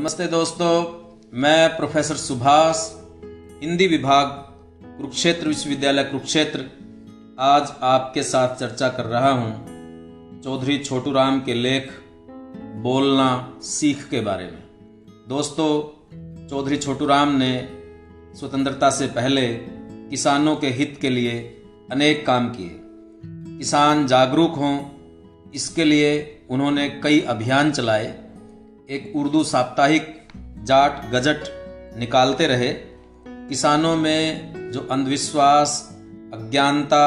नमस्ते दोस्तों, मैं प्रोफेसर सुभाष, हिंदी विभाग, कुरुक्षेत्र विश्वविद्यालय कुरुक्षेत्र, आज आपके साथ चर्चा कर रहा हूँ चौधरी छोटू राम के लेख बोलना सीख के बारे में। दोस्तों, चौधरी छोटू राम ने स्वतंत्रता से पहले किसानों के हित के लिए अनेक काम किए। किसान जागरूक हों, इसके लिए उन्होंने कई अभियान चलाए। एक उर्दू साप्ताहिक जाट गजट निकालते रहे। किसानों में जो अंधविश्वास, अज्ञानता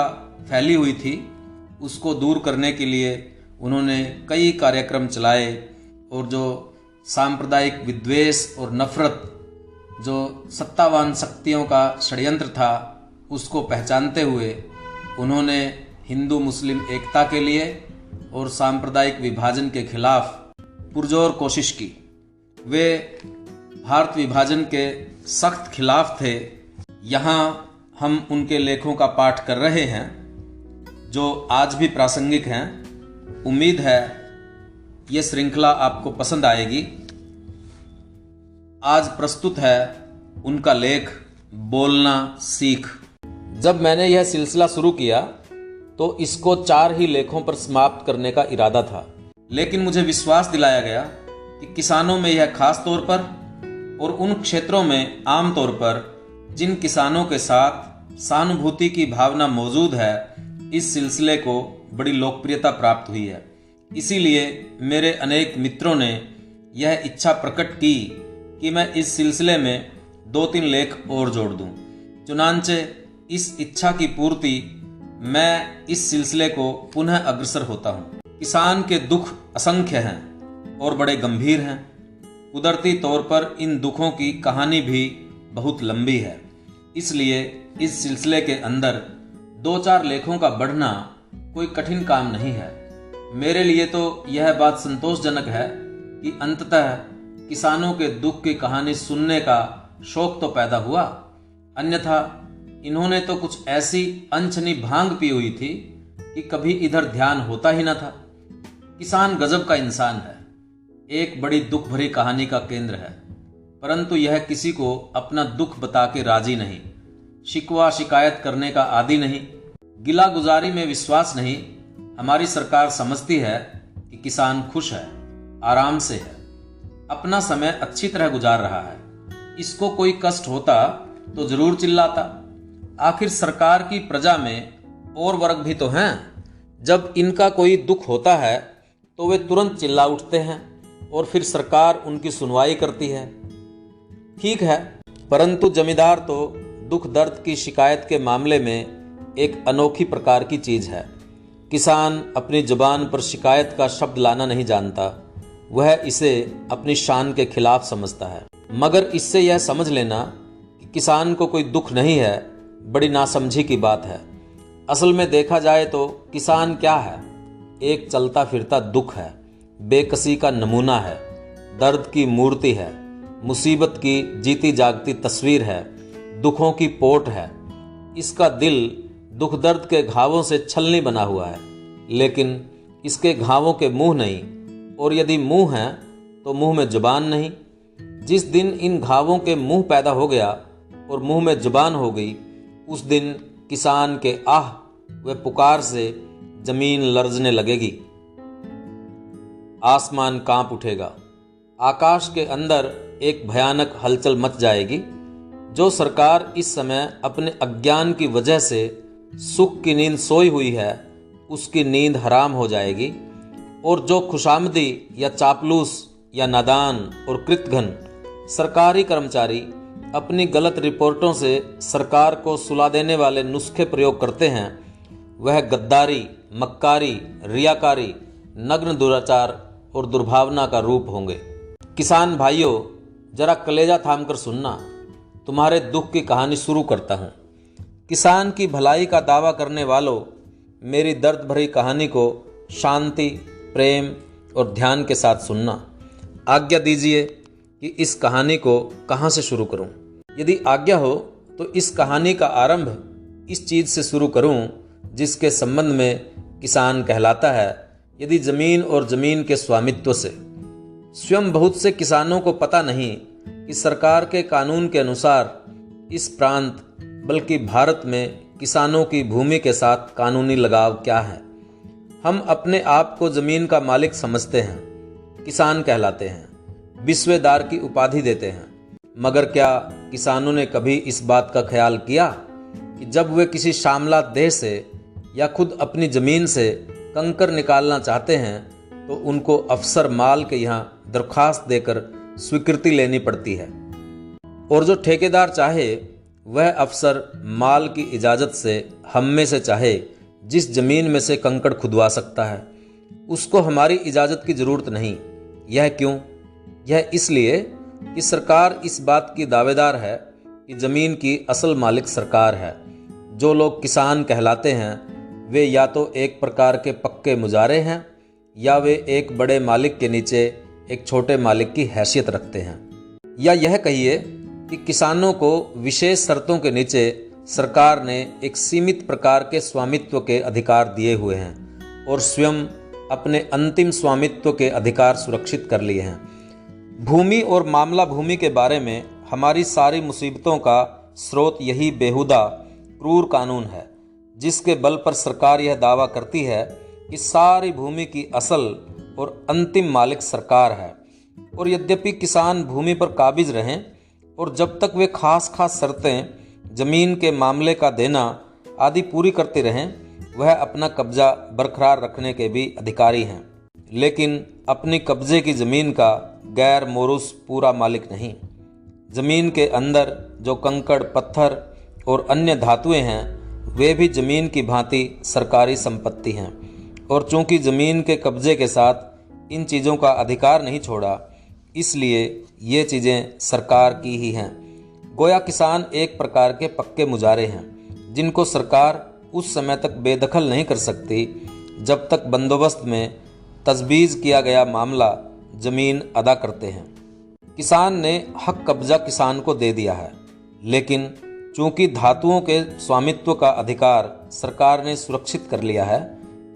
फैली हुई थी, उसको दूर करने के लिए उन्होंने कई कार्यक्रम चलाए और जो सांप्रदायिक विद्वेष और नफरत, जो सत्तावान शक्तियों का षड्यंत्र था, उसको पहचानते हुए उन्होंने हिंदू मुस्लिम एकता के लिए और सांप्रदायिक विभाजन के खिलाफ पुरजोर कोशिश की। वे भारत विभाजन के सख्त खिलाफ थे। यहाँ हम उनके लेखों का पाठ कर रहे हैं जो आज भी प्रासंगिक हैं। उम्मीद है ये श्रृंखला आपको पसंद आएगी। आज प्रस्तुत है उनका लेख बोलना सीख। जब मैंने यह सिलसिला शुरू किया तो इसको 4 ही लेखों पर समाप्त करने का इरादा था, लेकिन मुझे विश्वास दिलाया गया कि किसानों में यह खास तौर पर और उन क्षेत्रों में आम तौर पर जिन किसानों के साथ सहानुभूति की भावना मौजूद है, इस सिलसिले को बड़ी लोकप्रियता प्राप्त हुई है। इसीलिए मेरे अनेक मित्रों ने यह इच्छा प्रकट की कि मैं इस सिलसिले में 2-3 लेख और जोड़ दूं। चुनांचे इस इच्छा की पूर्ति मैं इस सिलसिले को पुनः अग्रसर होता हूं। किसान के दुख असंख्य हैं और बड़े गंभीर हैं। कुदरती तौर पर इन दुखों की कहानी भी बहुत लंबी है। इसलिए इस सिलसिले के अंदर 2-4 लेखों का बढ़ना कोई कठिन काम नहीं है। मेरे लिए तो यह बात संतोषजनक है कि अंततः किसानों के दुख की कहानी सुनने का शौक तो पैदा हुआ, अन्यथा इन्होंने तो कुछ ऐसी अनछनी भांग पी हुई थी कि कभी इधर ध्यान होता ही न था। किसान गजब का इंसान है, एक बड़ी दुख भरी कहानी का केंद्र है, परंतु यह किसी को अपना दुख बता के राजी नहीं, शिकवा शिकायत करने का आदी नहीं, गिला गुजारी में विश्वास नहीं। हमारी सरकार समझती है कि किसान खुश है, आराम से है, अपना समय अच्छी तरह गुजार रहा है। इसको कोई कष्ट होता तो जरूर चिल्लाता। आखिर सरकार की प्रजा में और वर्ग भी तो हैं। जब इनका कोई दुख होता है तो वे तुरंत चिल्ला उठते हैं और फिर सरकार उनकी सुनवाई करती है। ठीक है, परंतु जमींदार तो दुख दर्द की शिकायत के मामले में एक अनोखी प्रकार की चीज है। किसान अपनी जुबान पर शिकायत का शब्द लाना नहीं जानता, वह इसे अपनी शान के खिलाफ समझता है। मगर इससे यह समझ लेना कि किसान को कोई दुख नहीं है, बड़ी नासमझी की बात है। असल में देखा जाए तो किसान क्या है? एक चलता फिरता दुख है, बेकसी का नमूना है, दर्द की मूर्ति है, मुसीबत की जीती जागती तस्वीर है, दुखों की पोट है। इसका दिल दुख दर्द के घावों से छलनी बना हुआ है, लेकिन इसके घावों के मुंह नहीं, और यदि मुंह है तो मुंह में जुबान नहीं। जिस दिन इन घावों के मुंह पैदा हो गया और मुंह में जुबान हो गई, उस दिन किसान के आह व पुकार से जमीन लरजने लगेगी, आसमान कांप उठेगा, आकाश के अंदर एक भयानक हलचल मच जाएगी। जो सरकार इस समय अपने अज्ञान की वजह से सुख की नींद सोई हुई है, उसकी नींद हराम हो जाएगी, और जो खुशामदी या चापलूस या नादान और कृतघ्न सरकारी कर्मचारी अपनी गलत रिपोर्टों से सरकार को सुला देने वाले नुस्खे प्रयोग करते हैं, वह गद्दारी, मक्कारी, रियाकारी, नग्न दुराचार और दुर्भावना का रूप होंगे। किसान भाइयों, जरा कलेजा थामकर सुनना, तुम्हारे दुख की कहानी शुरू करता हूँ। किसान की भलाई का दावा करने वालों, मेरी दर्द भरी कहानी को शांति, प्रेम और ध्यान के साथ सुनना। आज्ञा दीजिए कि इस कहानी को कहाँ से शुरू करूं। यदि आज्ञा हो तो इस कहानी का आरंभ इस चीज से शुरू करूं जिसके संबंध में किसान कहलाता है, यदि जमीन और जमीन के स्वामित्व से। स्वयं बहुत से किसानों को पता नहीं कि सरकार के कानून के अनुसार इस प्रांत बल्कि भारत में किसानों की भूमि के साथ कानूनी लगाव क्या है। हम अपने आप को जमीन का मालिक समझते हैं, किसान कहलाते हैं, विश्वेदार की उपाधि देते हैं, मगर क्या किसानों ने कभी इस बात का ख्याल किया कि जब वे किसी शामला देह से या खुद अपनी जमीन से कंकर निकालना चाहते हैं तो उनको अफसर माल के यहाँ दरख्वास्त देकर स्वीकृति लेनी पड़ती है, और जो ठेकेदार चाहे वह अफसर माल की इजाज़त से हम में से चाहे जिस जमीन में से कंकड़ खुदवा सकता है। उसको हमारी इजाज़त की ज़रूरत नहीं। यह क्यों? यह इसलिए कि सरकार इस बात की दावेदार है कि ज़मीन की असल मालिक सरकार है। जो लोग किसान कहलाते हैं वे या तो एक प्रकार के पक्के मुजारे हैं या वे एक बड़े मालिक के नीचे एक छोटे मालिक की हैसियत रखते हैं, या यह कहिए कि किसानों को विशेष शर्तों के नीचे सरकार ने एक सीमित प्रकार के स्वामित्व के अधिकार दिए हुए हैं और स्वयं अपने अंतिम स्वामित्व के अधिकार सुरक्षित कर लिए हैं। भूमि और मामला भूमि के बारे में हमारी सारी मुसीबतों का स्रोत यही बेहुदा क्रूर कानून है, जिसके बल पर सरकार यह दावा करती है कि सारी भूमि की असल और अंतिम मालिक सरकार है। और यद्यपि किसान भूमि पर काबिज रहें और जब तक वे खास शर्तें जमीन के मामले का देना आदि पूरी करते रहें, वह अपना कब्जा बरकरार रखने के भी अधिकारी हैं, लेकिन अपनी कब्जे की ज़मीन का गैर मोरुस पूरा मालिक नहीं। ज़मीन के अंदर जो कंकड़, पत्थर और अन्य धातुएं हैं वे भी ज़मीन की भांति सरकारी संपत्ति हैं, और चूंकि ज़मीन के कब्जे के साथ इन चीज़ों का अधिकार नहीं छोड़ा, इसलिए ये चीज़ें सरकार की ही हैं। गोया किसान एक प्रकार के पक्के मुजारे हैं जिनको सरकार उस समय तक बेदखल नहीं कर सकती जब तक बंदोबस्त में तजवीज़ किया गया मामला ज़मीन अदा करते हैं। किसान ने हक कब्जा किसान को दे दिया है, लेकिन चूंकि धातुओं के स्वामित्व का अधिकार सरकार ने सुरक्षित कर लिया है,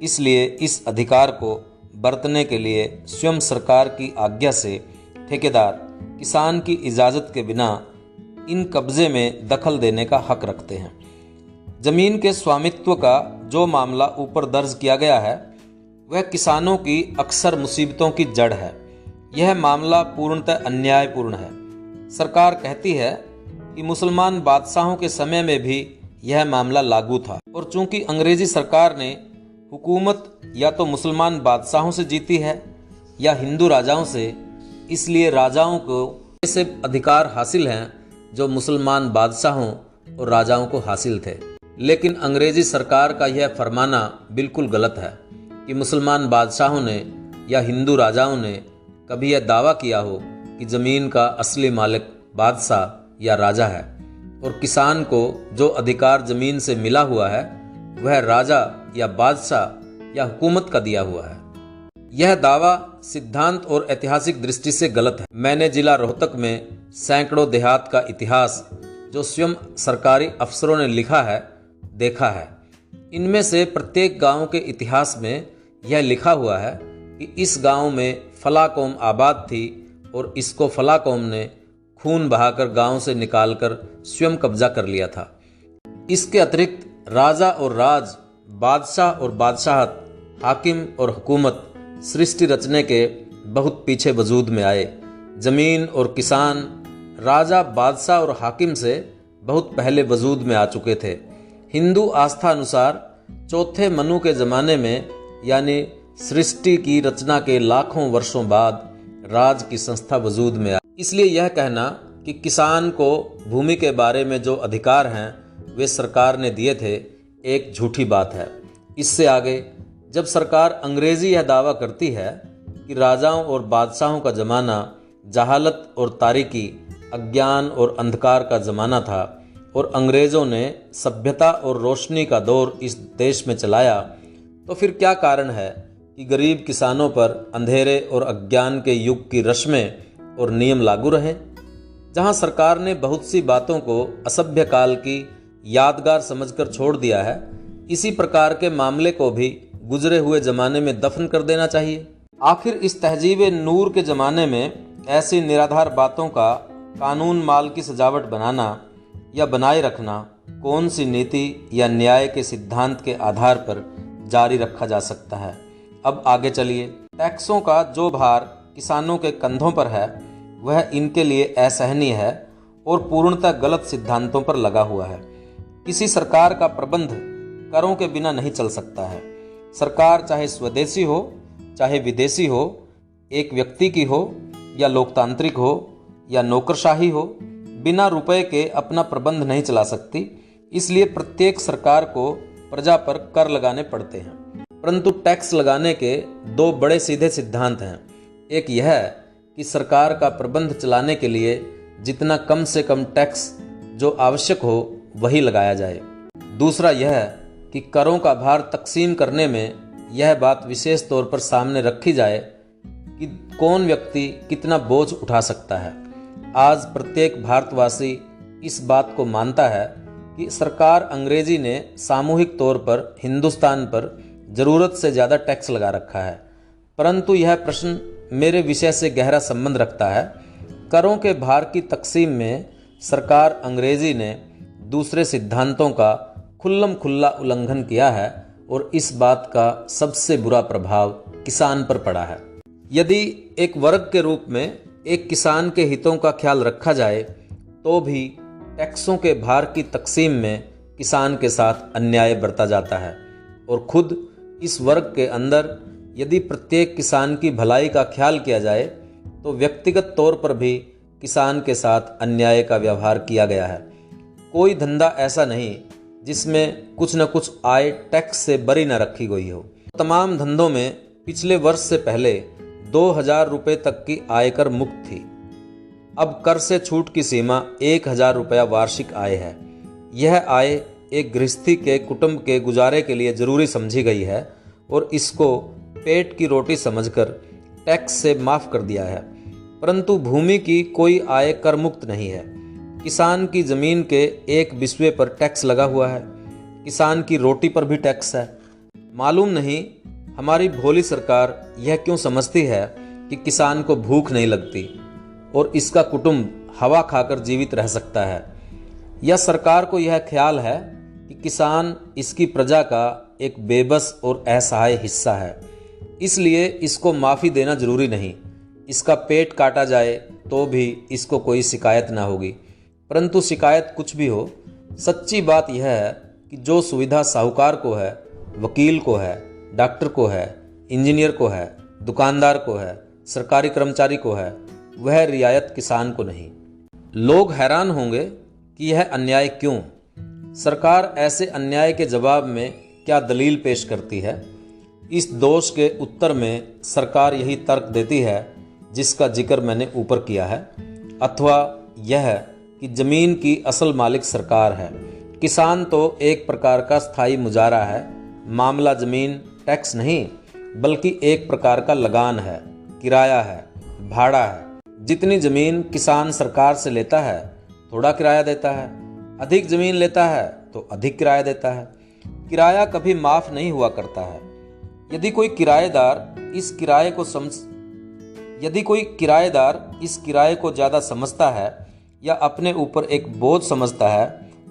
इसलिए इस अधिकार को बरतने के लिए स्वयं सरकार की आज्ञा से ठेकेदार किसान की इजाज़त के बिना इन कब्जे में दखल देने का हक रखते हैं। जमीन के स्वामित्व का जो मामला ऊपर दर्ज किया गया है वह किसानों की अक्सर मुसीबतों की जड़ है। यह मामला पूर्णतः अन्यायपूर्ण है। सरकार कहती है कि मुसलमान बादशाहों के समय में भी यह मामला लागू था, और चूंकि अंग्रेजी सरकार ने हुकूमत या तो मुसलमान बादशाहों से जीती है या हिंदू राजाओं से, इसलिए राजाओं को ऐसे अधिकार हासिल हैं जो मुसलमान बादशाहों और राजाओं को हासिल थे। लेकिन अंग्रेजी सरकार का यह फरमाना बिल्कुल गलत है कि मुसलमान बादशाहों ने या हिंदू राजाओं ने कभी यह दावा किया हो कि ज़मीन का असली मालिक बादशाह या राजा है, और किसान को जो अधिकार ज़मीन से मिला हुआ है वह राजा या बादशाह या हुकूमत का दिया हुआ है। यह दावा सिद्धांत और ऐतिहासिक दृष्टि से गलत है। मैंने जिला रोहतक में सैकड़ों देहात का इतिहास जो स्वयं सरकारी अफसरों ने लिखा है देखा है। इनमें से प्रत्येक गांव के इतिहास में यह लिखा हुआ है कि इस गांव में फला कौम आबाद थी और इसको फला कौम ने खून बहाकर गांव से निकालकर स्वयं कब्जा कर लिया था। इसके अतिरिक्त राजा और राज, बादशाह और बादशाहत, हाकिम और हुकूमत सृष्टि रचने के बहुत पीछे वजूद में आए। जमीन और किसान राजा, बादशाह और हाकिम से बहुत पहले वजूद में आ चुके थे। हिंदू आस्था अनुसार चौथे मनु के ज़माने में यानी सृष्टि की रचना के लाखों वर्षों बाद राज की संस्था वजूद में आई। इसलिए यह कहना कि किसान को भूमि के बारे में जो अधिकार हैं वे सरकार ने दिए थे, एक झूठी बात है। इससे आगे जब सरकार अंग्रेजी यह दावा करती है कि राजाओं और बादशाहों का ज़माना जहालत और तारीकी, अज्ञान और अंधकार का ज़माना था और अंग्रेज़ों ने सभ्यता और रोशनी का दौर इस देश में चलाया, तो फिर क्या कारण है कि गरीब किसानों पर अंधेरे और अज्ञान के युग की रस्में और नियम लागू रहे। जहां सरकार ने बहुत सी बातों को असभ्य काल की यादगार समझकर छोड़ दिया है, इसी प्रकार के मामले को भी गुजरे हुए ज़माने में दफन कर देना चाहिए। आखिर इस तहजीब नूर के ज़माने में ऐसी निराधार बातों का कानून माल की सजावट बनाना या बनाए रखना कौन सी नीति या न्याय के सिद्धांत के आधार पर जारी रखा जा सकता है। अब आगे चलिए। टैक्सों का जो भार किसानों के कंधों पर है वह इनके लिए असहनीय है और पूर्णतः गलत सिद्धांतों पर लगा हुआ है। किसी सरकार का प्रबंध करों के बिना नहीं चल सकता है। सरकार चाहे स्वदेशी हो चाहे विदेशी हो, एक व्यक्ति की हो या लोकतांत्रिक हो या नौकरशाही हो, बिना रुपए के अपना प्रबंध नहीं चला सकती। इसलिए प्रत्येक सरकार को प्रजा पर कर लगाने पड़ते हैं। परंतु टैक्स लगाने के दो बड़े सीधे सिद्धांत हैं। एक यह है कि सरकार का प्रबंध चलाने के लिए जितना कम से कम टैक्स जो आवश्यक हो वही लगाया जाए। दूसरा यह है कि करों का भार तकसीम करने में यह बात विशेष तौर पर सामने रखी जाए कि कौन व्यक्ति कितना बोझ उठा सकता है। आज प्रत्येक भारतवासी इस बात को मानता है कि सरकार अंग्रेजी ने सामूहिक तौर पर हिंदुस्तान पर जरूरत से ज़्यादा टैक्स लगा रखा है। परंतु यह प्रश्न मेरे विषय से गहरा संबंध रखता है। करों के भार की तकसीम में सरकार अंग्रेजी ने दूसरे सिद्धांतों का खुल्लम खुल्ला उल्लंघन किया है और इस बात का सबसे बुरा प्रभाव किसान पर पड़ा है। यदि एक वर्ग के रूप में एक किसान के हितों का ख्याल रखा जाए तो भी टैक्सों के भार की तकसीम में किसान के साथ अन्याय बरता जाता है और खुद इस वर्ग के अंदर यदि प्रत्येक किसान की भलाई का ख्याल किया जाए तो व्यक्तिगत तौर पर भी किसान के साथ अन्याय का व्यवहार किया गया है। कोई धंधा ऐसा नहीं जिसमें कुछ न कुछ आय टैक्स से बरी न रखी गई हो। तमाम धंधों में पिछले वर्ष से पहले 2000 रुपये तक की आयकर मुक्त थी। अब कर से छूट की सीमा 1000 रुपया वार्षिक आय है। यह आय एक गृहस्थी के कुटुंब के गुजारे के लिए जरूरी समझी गई है और इसको पेट की रोटी समझकर टैक्स से माफ कर दिया है। परंतु भूमि की कोई आय कर मुक्त नहीं है। किसान की जमीन के एक बिस्वे पर टैक्स लगा हुआ है। किसान की रोटी पर भी टैक्स है। मालूम नहीं हमारी भोली सरकार यह क्यों समझती है कि किसान को भूख नहीं लगती और इसका कुटुंब हवा खाकर जीवित रह सकता है। या सरकार को यह ख्याल है कि किसान इसकी प्रजा का एक बेबस और असहाय हिस्सा है, इसलिए इसको माफ़ी देना जरूरी नहीं। इसका पेट काटा जाए तो भी इसको कोई शिकायत ना होगी। परंतु शिकायत कुछ भी हो, सच्ची बात यह है कि जो सुविधा साहूकार को है, वकील को है, डॉक्टर को है, इंजीनियर को है, दुकानदार को है, सरकारी कर्मचारी को है, वह रियायत किसान को नहीं। लोग हैरान होंगे कि यह अन्याय क्यों। सरकार ऐसे अन्याय के जवाब में क्या दलील पेश करती है। इस दोष के उत्तर में सरकार यही तर्क देती है जिसका जिक्र मैंने ऊपर किया है, अथवा यह कि जमीन की असल मालिक सरकार है। किसान तो एक प्रकार का स्थायी मुजारा है। मामला जमीन टैक्स नहीं बल्कि एक प्रकार का लगान है, किराया है, भाड़ा है। जितनी जमीन किसान सरकार से लेता है थोड़ा किराया देता है, अधिक जमीन लेता है तो अधिक किराया देता है। किराया कभी माफ नहीं हुआ करता है। यदि कोई किराएदार इस किराए को ज़्यादा समझता है या अपने ऊपर एक बोझ समझता है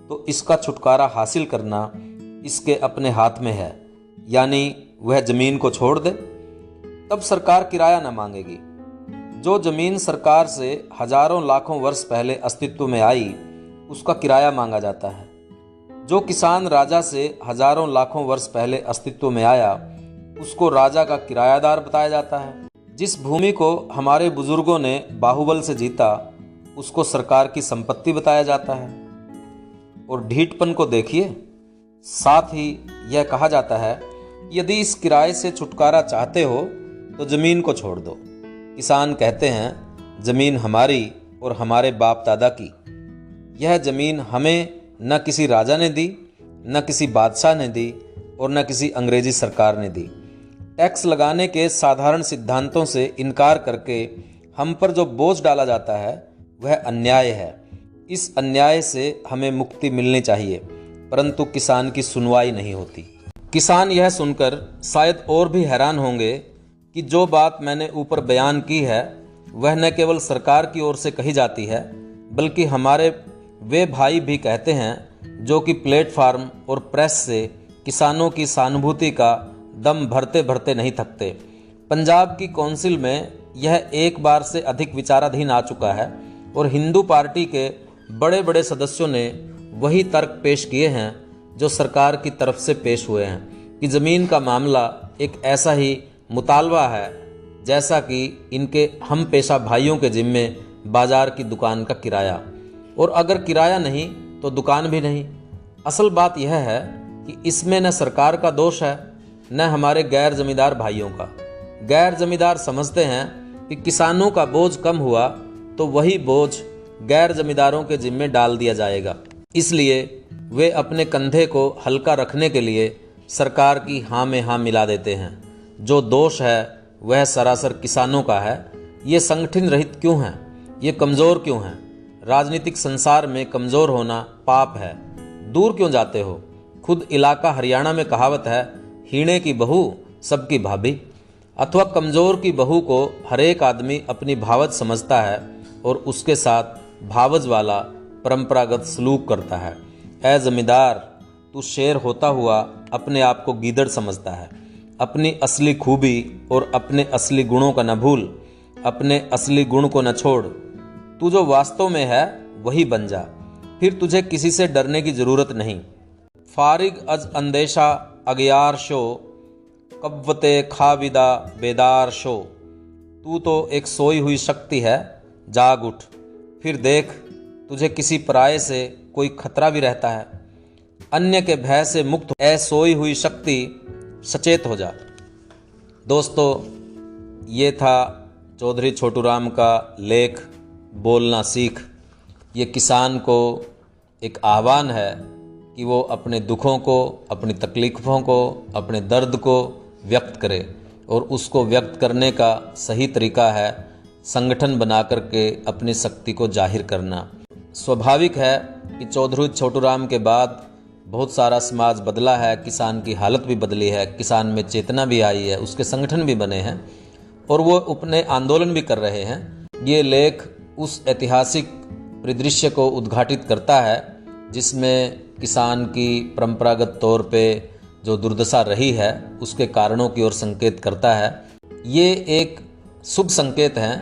तो इसका छुटकारा हासिल करना इसके अपने हाथ में है, यानी वह जमीन को छोड़ दे, तब सरकार किराया न मांगेगी। जो जमीन सरकार से हजारों लाखों वर्ष पहले अस्तित्व में आई उसका किराया मांगा जाता है। जो किसान राजा से हजारों लाखों वर्ष पहले अस्तित्व में आया उसको राजा का किरायादार बताया जाता है। जिस भूमि को हमारे बुजुर्गों ने बाहुबल से जीता उसको सरकार की संपत्ति बताया जाता है। और ढीठपन को देखिए। साथ ही यह कहा जाता है यदि इस किराए से छुटकारा चाहते हो तो जमीन को छोड़ दो। किसान कहते हैं जमीन हमारी और हमारे बाप दादा की। यह जमीन हमें न किसी राजा ने दी, न किसी बादशाह ने दी और न किसी अंग्रेजी सरकार ने दी। टैक्स लगाने के साधारण सिद्धांतों से इनकार करके हम पर जो बोझ डाला जाता है वह अन्याय है। इस अन्याय से हमें मुक्ति मिलनी चाहिए, परंतु किसान की सुनवाई नहीं होती। किसान यह सुनकर शायद और भी हैरान होंगे कि जो बात मैंने ऊपर बयान की है वह न केवल सरकार की ओर से कही जाती है, बल्कि हमारे वे भाई भी कहते हैं जो कि प्लेटफार्म और प्रेस से किसानों की सहानुभूति का दम भरते भरते नहीं थकते। पंजाब की कौंसिल में यह एक बार से अधिक विचाराधीन आ चुका है और हिंदू पार्टी के बड़े बड़े सदस्यों ने वही तर्क पेश किए हैं जो सरकार की तरफ से पेश हुए हैं कि ज़मीन का मामला एक ऐसा ही मुतालबा है जैसा कि इनके हम पेशा भाइयों के जिम्मे बाजार की दुकान का किराया, और अगर किराया नहीं तो दुकान भी नहीं। असल बात यह है कि इसमें न सरकार का दोष है न हमारे गैर जमींदार भाइयों का। गैर जमींदार समझते हैं कि किसानों का बोझ कम हुआ तो वही बोझ गैर जमींदारों के जिम्मे डाल दिया जाएगा, इसलिए वे अपने कंधे को हल्का रखने के लिए सरकार की हाँ में हाँ मिला देते हैं। जो दोष है वह सरासर किसानों का है। ये संगठन रहित क्यों हैं? ये कमज़ोर क्यों हैं? राजनीतिक संसार में कमज़ोर होना पाप है। दूर क्यों जाते हो? खुद इलाका हरियाणा में कहावत है, हीणे की बहू सबकी भाभी। अथवा कमज़ोर की बहू को हरेक आदमी अपनी भावज समझता है और उसके साथ भावज वाला परंपरागत सलूक करता है। ऐ जमींदार, तू शेर होता हुआ अपने आप को गीदड़ समझता है। अपनी असली खूबी और अपने असली गुणों का न भूल, अपने असली गुण को न छोड़। तू जो वास्तव में है वही बन जा, फिर तुझे किसी से डरने की जरूरत नहीं। फारिग अज अंदेशा अगयार शो, कव्वते खाविदा बेदार शो। तू तो एक सोई हुई शक्ति है, जाग उठ, फिर देख तुझे किसी पराये से कोई खतरा भी रहता है। अन्य के भय से मुक्त ऐ सोई हुई शक्ति, सचेत हो जा। दोस्तों, ये था चौधरी छोटू राम का लेख बोलना सीख। ये किसान को एक आह्वान है कि वो अपने दुखों को, अपनी तकलीफ़ों को, अपने दर्द को व्यक्त करे, और उसको व्यक्त करने का सही तरीका है संगठन बना करके अपनी शक्ति को जाहिर करना। स्वाभाविक है कि चौधरी छोटू राम के बाद बहुत सारा समाज बदला है, किसान की हालत भी बदली है, किसान में चेतना भी आई है, उसके संगठन भी बने हैं और वो अपने आंदोलन भी कर रहे हैं। ये लेख उस ऐतिहासिक परिदृश्य को उद्घाटित करता है जिसमें किसान की परंपरागत तौर पे जो दुर्दशा रही है उसके कारणों की ओर संकेत करता है। ये एक शुभ संकेत है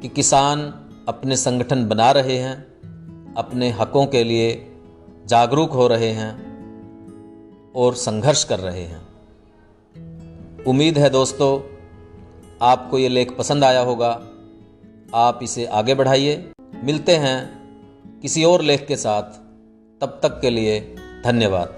कि किसान अपने संगठन बना रहे हैं, अपने हकों के लिए जागरूक हो रहे हैं और संघर्ष कर रहे हैं। उम्मीद है दोस्तों आपको ये लेख पसंद आया होगा। आप इसे आगे बढ़ाइए। मिलते हैं किसी और लेख के साथ, तब तक के लिए धन्यवाद।